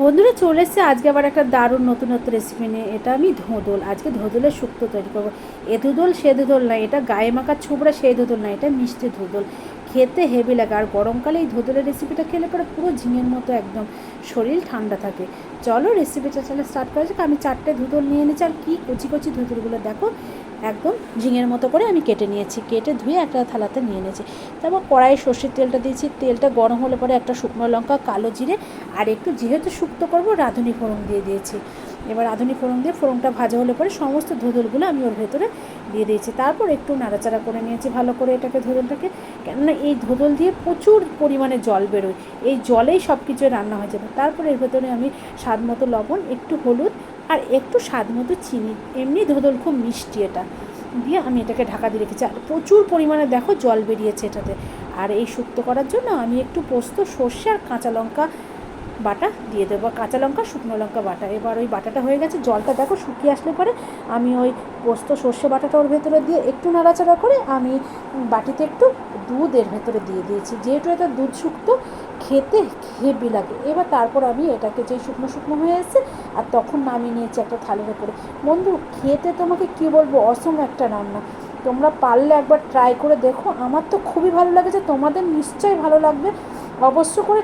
বন্ধুরা চলে এসছে আজকে আবার একটা দারুণ নতুনত্ব রেসিপি নিয়ে। এটা আমি ধোদল, আজকে ধোদলের শুক্তো তৈরি করবো। এ ধোদল সে ধোদল না, এটা গায়ে মাখার ছোবড়া সেই ধোদল না, এটা মিষ্টি ধোদল। খেতে হেভি লাগে, আর গরমকালে এই ধোদলের রেসিপিটা খেলে পরে পুরো ঝিঙের মতো একদম শরীর ঠান্ডা থাকে। চলো রেসিপিটা চলে স্টার্ট করা যাক। আমি 4টে ধোদল নিয়ে নিয়েছি, আর কি কচি কচি ধোদলগুলো দেখো, একদম ঝিঙের মতো করে আমি কেটে নিয়েছি। কেটে ধুয়ে একটা থালাতে নিয়ে নিয়েছি। তারপর কড়াইয়ে সর্ষের তেলটা দিয়েছি। তেলটা গরম হলে পরে একটা শুকনো লঙ্কা, কালো জিরে আর একটু, যেহেতু শুক্তো করবো, রাঁধুনি ফোড়ন দিয়ে দিয়েছি। এবার রাঁধুনি ফোড়ন দিয়ে ফোড়নটা ভাজা হলে পরে সমস্ত ধোদলগুলো আমি ওর ভেতরে দিয়ে দিয়েছি। তারপর একটু নাড়াচাড়া করে নিয়েছি ভালো করে এটাকে, ধোদলটাকে। কেননা এই ধোদল দিয়ে প্রচুর পরিমাণে জল বেরোয়, এই জলেই সব কিছু রান্না হয়ে যাবে। তারপর এর ভেতরে আমি স্বাদ মতো লবণ, একটু হলুদ আর একটু স্বাদ মতো চিনি, এমনি ধোদল খুব মিষ্টি এটা, দিয়ে আমি এটাকে ঢাকা দিয়ে রেখেছি। আর প্রচুর পরিমাণে দেখো জল বেরিয়েছে এটাতে। আর এই শুক্তো করার জন্য আমি একটু পোস্ত, সর্ষে আর কাঁচা লঙ্কা বাটা দিয়ে দেবো, কাঁচা লঙ্কা, শুকনো লঙ্কা বাটা। এবার ওই বাটাটা হয়ে গেছে, জলটা দেখো শুকিয়ে আসলে পরে আমি ওই পোস্ত সর্ষে বাটাটা ওর ভেতরে দিয়ে একটু নাড়াচাড়া করে আমি বাটিতে একটু দুধ এর ভেতরে দিয়ে দিয়েছি। যেহেতু এটা দুধ শুক্তো, খেতে হেভি লাগে। এবার তারপর আমি এটাকে, যেই শুকনো শুকনো হয়ে এসেছে, আর তখন নামিয়ে নিয়েছি একটা থালের উপরে। বন্ধু খেতে তোমাকে কী বলবো, অসম একটা রান্না। তোমরা পারলে একবার ট্রাই করে দেখো, আমার তো খুবই ভালো লাগেছে, তোমাদের নিশ্চয়ই ভালো লাগবে, অবশ্য করে।